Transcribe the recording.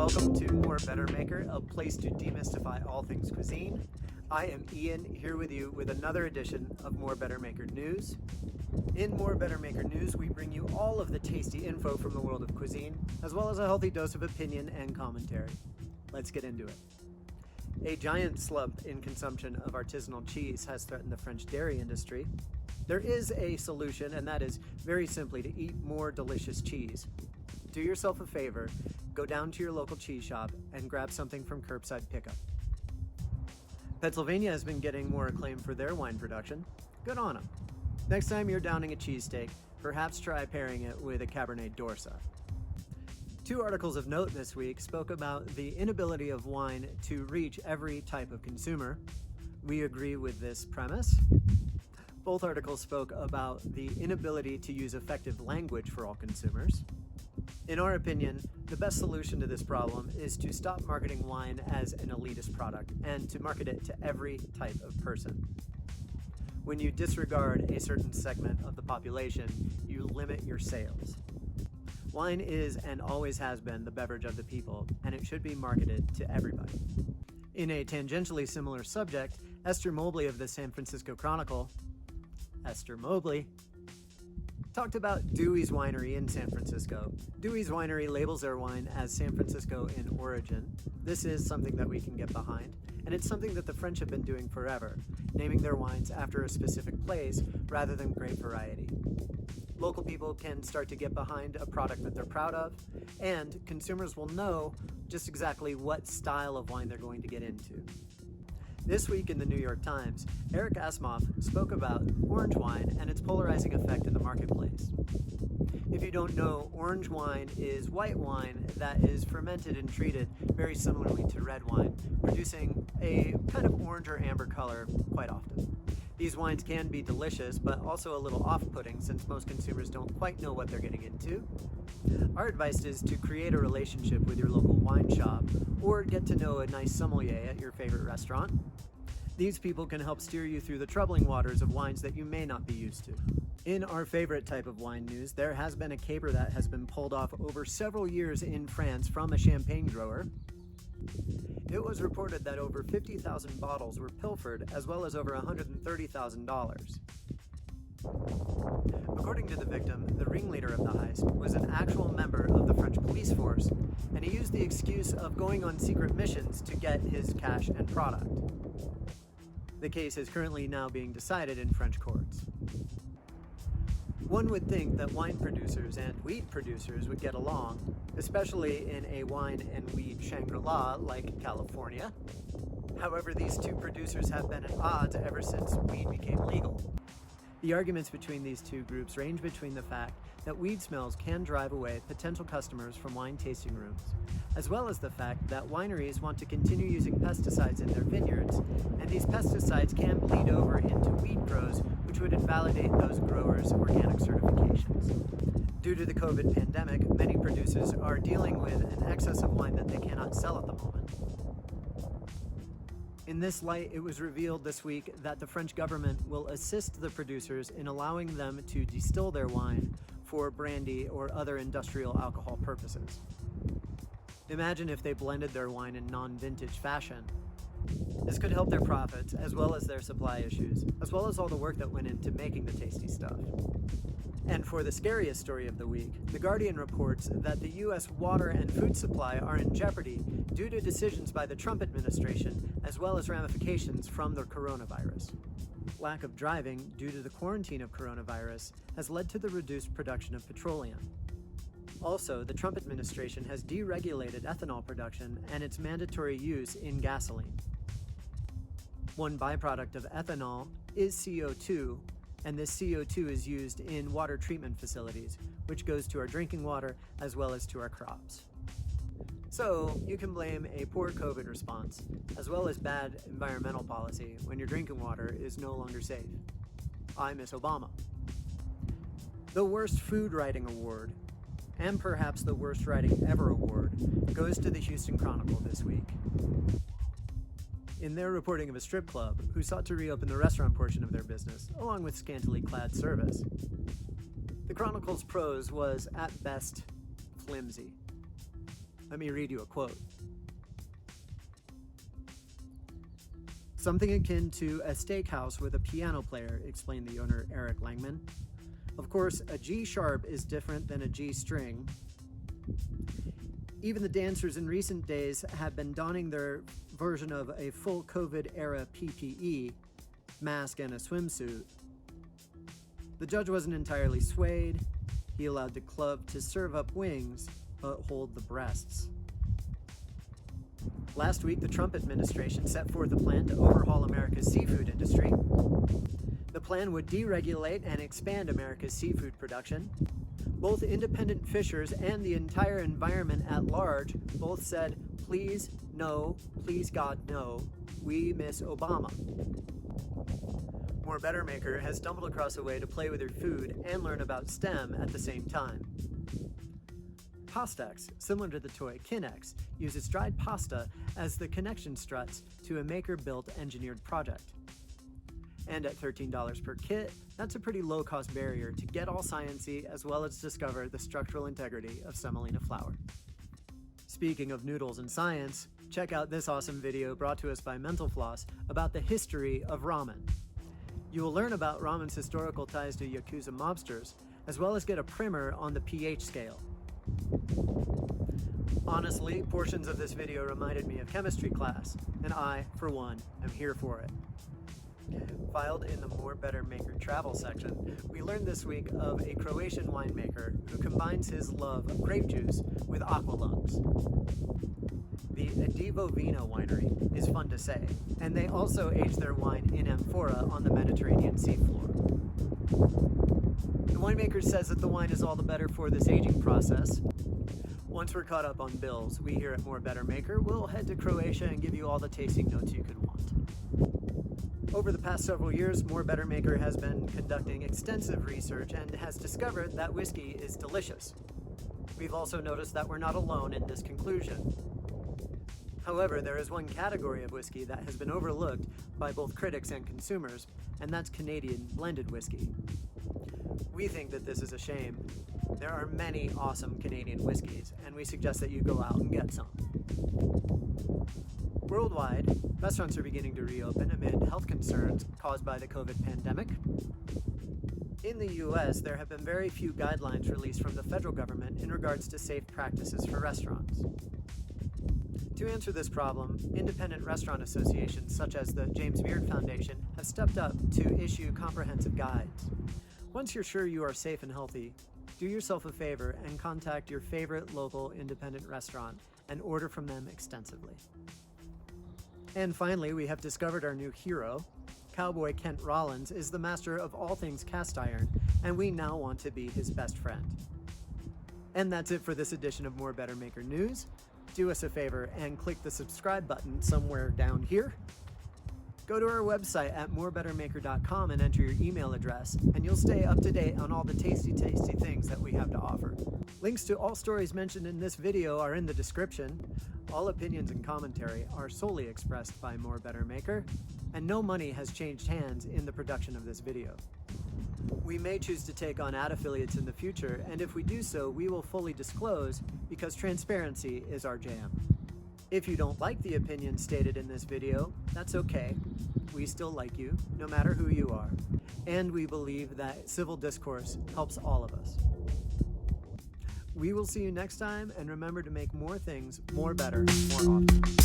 welcome to MoreBetterMaker, a place to demystify all things cuisine. I am Ian, here with you with another edition of MoreBetterMaker News. In MoreBetterMaker News, we bring you all of the tasty info from the world of cuisine, as well as a healthy dose of opinion and commentary. Let's get into it. A giant slump in consumption of artisanal cheese has threatened the French dairy industry. There is a solution, and that is very simply to eat more delicious cheese. Do yourself a favor, go down to your local cheese shop and grab something from curbside pickup. Pennsylvania has been getting more acclaim for their wine production. Good on them. Next time you're downing a cheesesteak, perhaps try pairing it with a Cabernet D'Orsay. Two articles of note this week spoke about the inability of wine to reach every type of consumer. We agree with this premise. Both articles spoke about the inability to use effective language for all consumers. In our opinion, the best solution to this problem is to stop marketing wine as an elitist product and to market it to every type of person. When you disregard a certain segment of the population, you limit your sales. Wine is and always has been the beverage of the people, and it should be marketed to everybody. In a tangentially similar subject, Esther Mobley of the San Francisco Chronicle, Esther Mobley, talked about Dewy's winery in San Francisco. Dewy's winery labels their wine as San Francisco in origin. This is something that we can get behind, and it's something that the French have been doing forever, naming their wines after a specific place rather than grape variety. Local people can start to get behind a product that they're proud of, and consumers will know just exactly what style of wine they're going to get into. This week in the New York Times, Eric Asmoff spoke about orange wine and its polarizing effect in the marketplace. If you don't know, orange wine is white wine that is fermented and treated very similarly to red wine, producing a kind of orange or amber color quite often. These wines can be delicious, but also a little off-putting since most consumers don't quite know what they're getting into. Our advice is to create a relationship with your local wine shop or get to know a nice sommelier at your favorite restaurant. These people can help steer you through the troubling waters of wines that you may not be used to. In our favorite type of wine news, there has been a caper that has been pulled off over several years in France from a champagne grower. It was reported that over 50,000 bottles were pilfered, as well as over $130,000. According to the victim, the ringleader of the heist was an actual member of the French police force, and he used the excuse of going on secret missions to get his cash and product. The case is currently now being decided in French courts. One would think that wine producers and weed producers would get along, especially in a wine and weed Shangri-La like California. However, these two producers have been at odds ever since weed became legal. The arguments between these two groups range between the fact that weed smells can drive away potential customers from wine tasting rooms, as well as the fact that wineries want to continue using pesticides in their vineyards, and these pesticides can bleed over into weed grows, which would invalidate those growers' organic certifications. Due to the COVID pandemic, many producers are dealing with an excess of wine that they cannot sell at the moment. In this light, it was revealed this week that the French government will assist the producers in allowing them to distill their wine for brandy or other industrial alcohol purposes. Imagine if they blended their wine in non-vintage fashion. This could help their profits, as well as their supply issues, as well as all the work that went into making the tasty stuff. And for the scariest story of the week, The Guardian reports that the U.S. water and food supply are in jeopardy due to decisions by the Trump administration, as well as ramifications from the coronavirus. Lack of driving due to the quarantine of coronavirus has led to the reduced production of petroleum. Also, the Trump administration has deregulated ethanol production and its mandatory use in gasoline. One byproduct of ethanol is CO2, and this CO2 is used in water treatment facilities, which goes to our drinking water as well as to our crops. So, you can blame a poor COVID response, as well as bad environmental policy when your drinking water is no longer safe. I miss Obama. The Worst Food Writing Award, and perhaps the Worst Writing Ever Award, goes to the Huston Chronicle this week. In their reporting of a strip club who sought to reopen the restaurant portion of their business, along with scantily clad service, the Chronicle's prose was, at best, flimsy. Let me read you a quote. "Something akin to a steakhouse with a piano player," explained the owner, Eric Langman. "Of course, a G sharp is different than a G string. Even the dancers in recent days have been donning their version of a full COVID-era PPE, mask and a swimsuit. The judge wasn't entirely swayed. He allowed the club to serve up wings, but hold the breasts." Last week, the Trump administration set forth a plan to overhaul America's seafood industry. The plan would deregulate and expand America's seafood production. Both independent fishers and the entire environment at large both said, "Please, no, please God, no, we miss Obama." MoreBetterMaker has stumbled across a way to play with your food and learn about STEM at the same time. Pastex, similar to the toy Kinex, uses dried pasta as the connection struts to a maker-built engineered project. And at $13 per kit, that's a pretty low-cost barrier to get all sciencey as well as discover the structural integrity of semolina flour. Speaking of noodles and science, check out this awesome video brought to us by Mental Floss about the history of ramen. You will learn about ramen's historical ties to Yakuza mobsters, as well as get a primer on the pH scale. Honestly, portions of this video reminded me of chemistry class, and I, for one, am here for it. Filed in the MoreBetterMaker travel section, we learned this week of a Croatian winemaker who combines his love of grape juice with aqua lungs. The Divovina winery is fun to say, and they also age their wine in amphora on the Mediterranean seafloor. The winemaker says that the wine is all the better for this aging process. Once we're caught up on bills, we here at MoreBetterMaker will head to Croatia and give you all the tasting notes you could want. Over the past several years, MoreBetterMaker has been conducting extensive research and has discovered that whiskey is delicious. We've also noticed that we're not alone in this conclusion. However, there is one category of whiskey that has been overlooked by both critics and consumers, and that's Canadian blended whiskey. We think that this is a shame. There are many awesome Canadian whiskeys, and we suggest that you go out and get some. Worldwide, restaurants are beginning to reopen amid health concerns caused by the COVID pandemic. In the US, there have been very few guidelines released from the federal government in regards to safe practices for restaurants. To answer this problem, independent restaurant associations such as the James Beard Foundation have stepped up to issue comprehensive guides. Once you're sure you are safe and healthy, do yourself a favor and contact your favorite local independent restaurant and order from them extensively. And finally, we have discovered our new hero. Cowboy Kent Rollins is the master of all things cast iron, and we now want to be his best friend. And that's it for this edition of MoreBetterMaker News. Do us a favor and click the subscribe button somewhere down here. Go to our website at morebettermaker.com and enter your email address, and you'll stay up to date on all the tasty things that we have to offer. Links to all stories mentioned in this video are in the description. All opinions and commentary are solely expressed by MoreBetterMaker, and no money has changed hands in the production of this video. We may choose to take on ad affiliates in the future, and if we do so, we will fully disclose because transparency is our jam. If you don't like the opinions stated in this video, that's okay. We still like you, no matter who you are. And we believe that civil discourse helps all of us. We will see you next time, and remember to make more things more better more often.